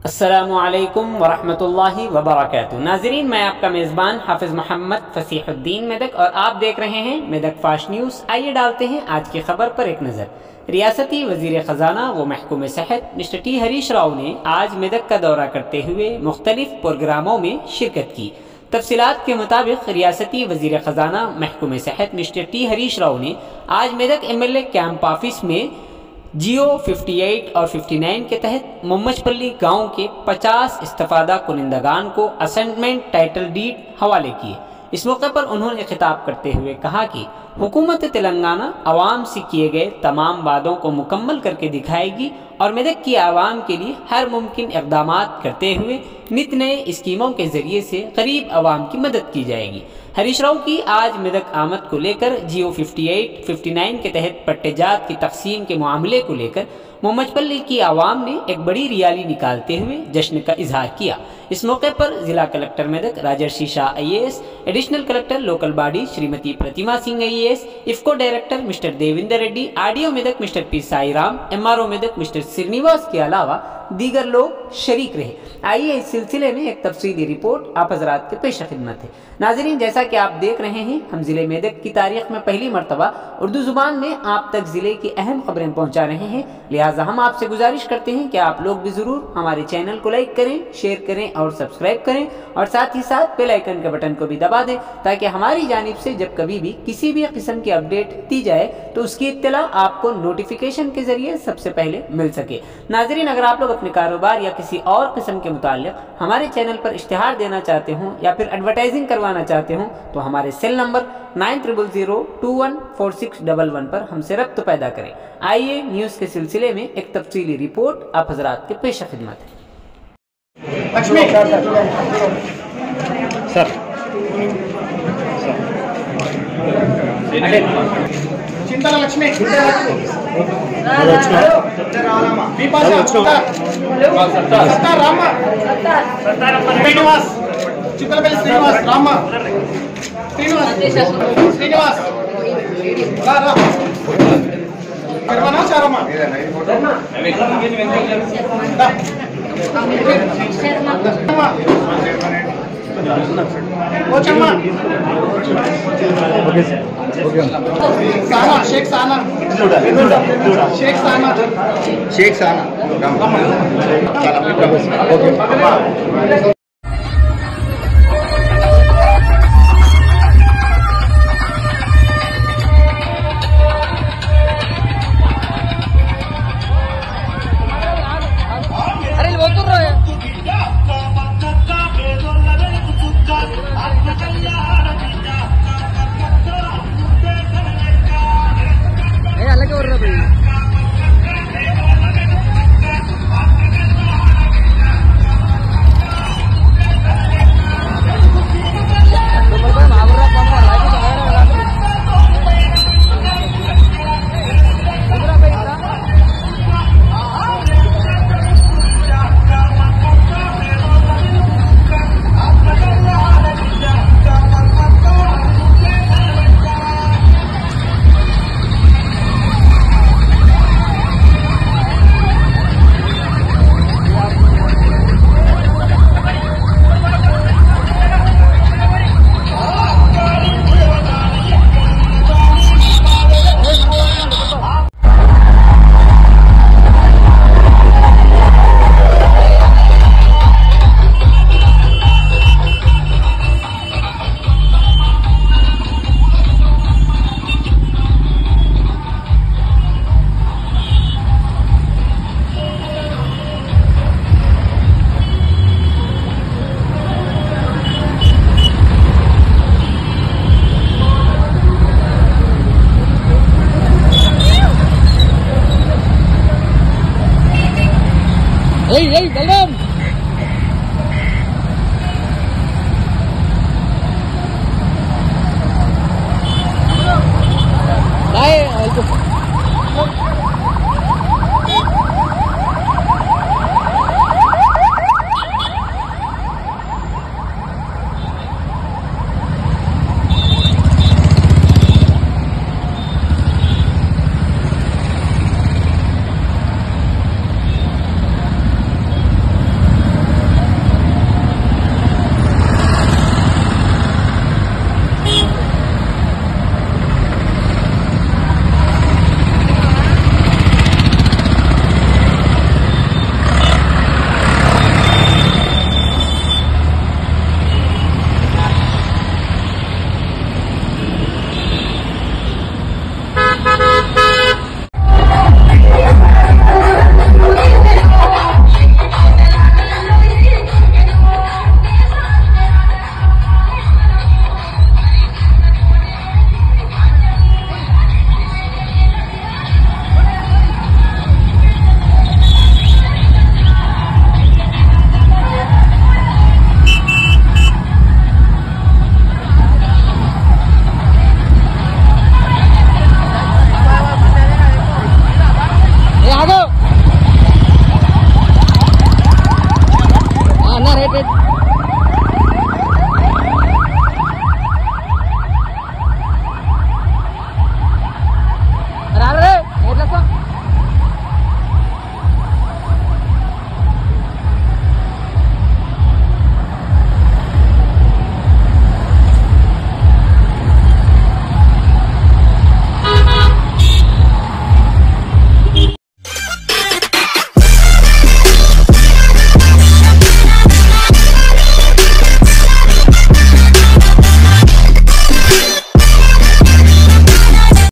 अस्सलामुअलैकुम वरहमतुल्लाहि वबरकातुहू। नाज़रीन, मैं आपका मेज़बान हाफिज़ मोहम्मद फसीहुद्दीन मेदक और आप देख रहे हैं मेदक फास्ट न्यूज़। आइए डालते हैं आज की खबर पर एक नज़र। रियासती वज़ीर ख़ज़ाना व महकूम सेहत मिस्टर टी हरीश राव ने आज मेदक का दौरा करते हुए मुख्तलिफ प्रोग्रामों में शिरकत की। तफसीलात के मुताबिक रियासती वज़ीर ख़ज़ाना महकूम सेहत मिस्टर टी हरीश राव ने आज मेदक MLA कैंप ऑफिस में जियो 58 और 59 के तहत मुम्मचपल्ली गांव के 50 इस्तेफादा कुनिंदगान को असाइनमेंट टाइटल डीड हवाले किए। इस मौके पर उन्होंने खिताब करते हुए कहा कि हुकूमत तेलंगाना आवाम से किए गए तमाम वादों को मुकम्मल करके दिखाएगी और मेदक की आवाम के लिए हर मुमकिन इक़दामात करते हुए नित नए स्कीमों के ज़रिए से गरीब आवाम की मदद की जाएगी। हरीश राव की आज मेदक आमद को लेकर जियो 58, 59 के तहत पट्टेजात की तकसीम के मामले को लेकर मुम्मचपल्ली की आवाम ने एक बड़ी रैली निकालते हुए जश्न का इजहार किया। इस मौके पर जिला collector Medak Rajarshi Shah IAS, additional collector local body Shrimati Pratima Singh IAS, IFFCO director mister Devinder Reddy, RDO Medak mister P Sairam, MRO Medak mister Srinivas के अलावा दीगर लोग शरीक रहे। आइए इस सिलसिले में एक तफसीली रिपोर्ट आप हजरात के पेश खिदमत है। नाजरीन, जैसा कि आप देख रहे हैं, हम जिले मेदक की तारीख में पहली मरतबा उर्दू जुबान में आप तक जिले की अहम खबरें पहुंचा रहे हैं। लिहाजा हम आपसे गुजारिश करते हैं कि आप लोग भी ज़रूर हमारे चैनल को लाइक करें, शेयर करें और सब्सक्राइब करें और साथ ही साथ बेल आइकन के बटन को भी दबा दें ताकि हमारी जानिब से जब कभी भी किसी भी किस्म की अपडेट दी जाए तो उसकी इत्तला आपको नोटिफिकेशन के जरिए सबसे पहले मिल सके। नाजरीन, अगर आप लोग अपने कारोबार या किसी और किस्म के मुताल्लिक हमारे चैनल पर इश्तिहार देना चाहते हों या फिर एडवर्टाइजिंग करवाना चाहते हों तो हमारे सेल नंबर 9000214611 पर हमसे रब्त पैदा करें। आइए न्यूज़ के सिलसिले में एक तफसीली रिपोर्ट आप हजरात के पेश खिदमत है। लक्ष्मी सर चिंतन लक्ष्मी राम श्रीनिवास चित्रपल्ली श्रीनिवास राम श्रीनिवास करवाना चारम्मा साना शेख साना शेख साना बलराम